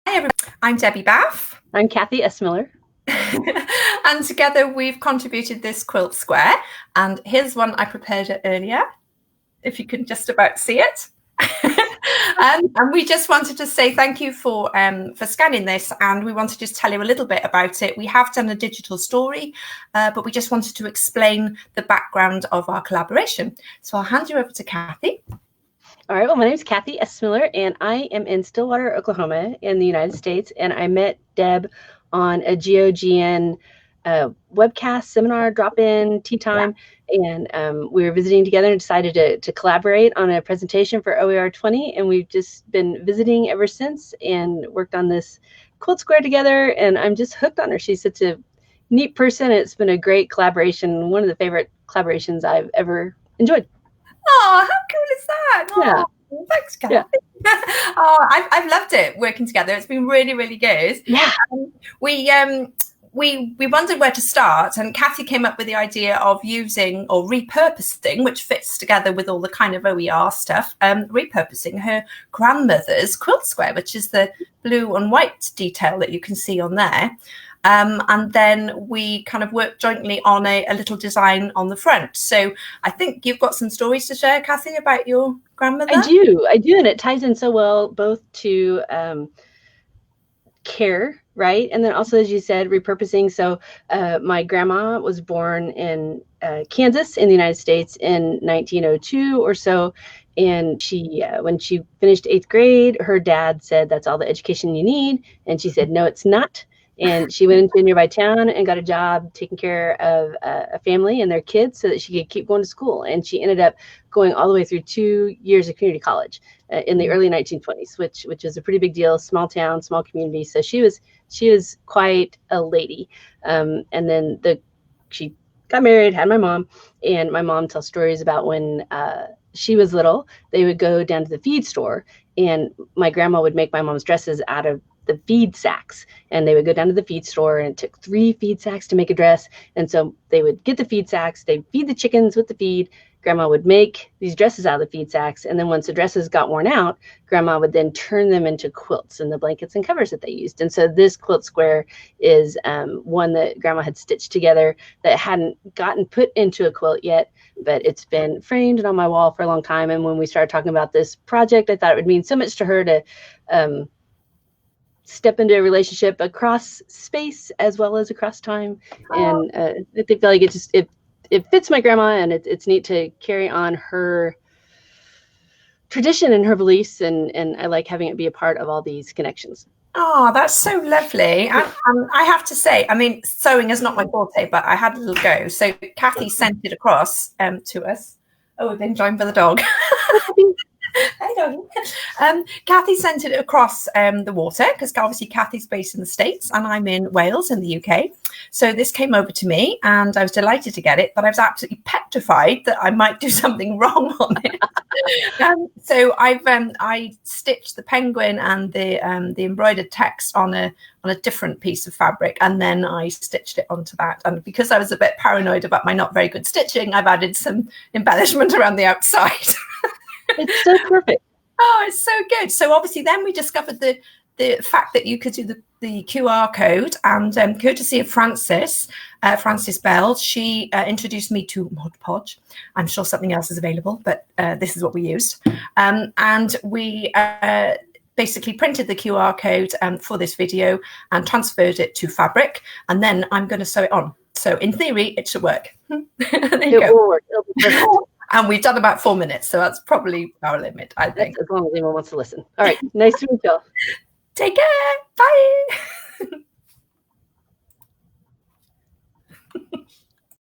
everyone. I'm Debbie Baff. I'm Kathy S. Miller. And together we've contributed this Quilt Square. And here's one I prepared earlier, if you can just about see it. And we just wanted to say thank you for scanning this, and we want to just tell you a little bit about it. We have done a digital story, but we just wanted to explain the background of our collaboration. So I'll hand you over to Kathy. All right, well, my name is Kathy S. Miller, and I am in Stillwater, Oklahoma in the United States, and I met Deb on a GOGN webcast, seminar, drop-in, tea time, and we were visiting together and decided to collaborate on a presentation for OER 20, and we've just been visiting ever since and worked on this Quilt Square together, and I'm just hooked on her. She's such a neat person. It's been a great collaboration, one of the favorite collaborations I've ever enjoyed. Oh, how cool is that? Yeah. Oh, thanks, Kathy. Yeah. Oh, I've loved it working together. It's been really, really good. Yeah. We wondered where to start, and Kathy came up with the idea of using or repurposing, which fits together with all the kind of OER stuff, repurposing her grandmother's quilt square, which is the blue and white detail that you can see on there. And then we kind of worked jointly on a little design on the front. So I think you've got some stories to share, Kathy, about your grandmother. I do, and it ties in so well both to care, right? And then also, as you said, repurposing. So my grandma was born in Kansas in the United States in 1902 or so. And she, when she finished 8th grade, her dad said, "That's all the education you need." And she said, "No, it's not." And she went into a nearby town and got a job taking care of a family and their kids so that she could keep going to school. And she ended up going all the way through 2 years of community college in the early 1920s, which is a pretty big deal. Small town, small community. So she was quite a lady. And then she got married, had my mom, and my mom tells stories about when she was little. They would go down to the feed store, and my grandma would make my mom's dresses out of the feed sacks, and they would go down to the feed store, and it took 3 feed sacks to make a dress. And so they would get the feed sacks, they'd feed the chickens with the feed. Grandma would make these dresses out of the feed sacks, and then once the dresses got worn out, grandma would then turn them into quilts and the blankets and covers that they used. And so this quilt square is one that grandma had stitched together that hadn't gotten put into a quilt yet, but it's been framed and on my wall for a long time. And when we started talking about this project, I thought it would mean so much to her to step into a relationship across space as well as across time. And I feel like it fits my grandma, and it's neat to carry on her tradition and her beliefs, and I like having it be a part of all these connections. Oh, that's so lovely. And I have to say, I mean, sewing is not my forte, but I had a little go. So Kathy sent it across to us. Oh, we've been joined by the dog. Hey, doggy. Kathy sent it across the water, because obviously Kathy's based in the States and I'm in Wales in the UK. So this came over to me and I was delighted to get it, but I was absolutely petrified that I might do something wrong on it. So I stitched the penguin and the embroidered text on a different piece of fabric, and then I stitched it onto that. And because I was a bit paranoid about my not very good stitching, I've added some embellishment around the outside. It's so perfect. Oh, it's so good. So obviously then we discovered the fact that you could do the QR code, and courtesy of Frances Bell, she introduced me to Mod Podge. I'm sure something else is available, but this is what we used. And we basically printed the QR code for this video and transferred it to fabric, and then I'm going to sew it on. So in theory, it should work. It will work. It'll be perfect. And we've done about 4 minutes, so that's probably our limit, I think. As long as anyone wants to listen. All right. Nice to meet you all. Take care. Bye.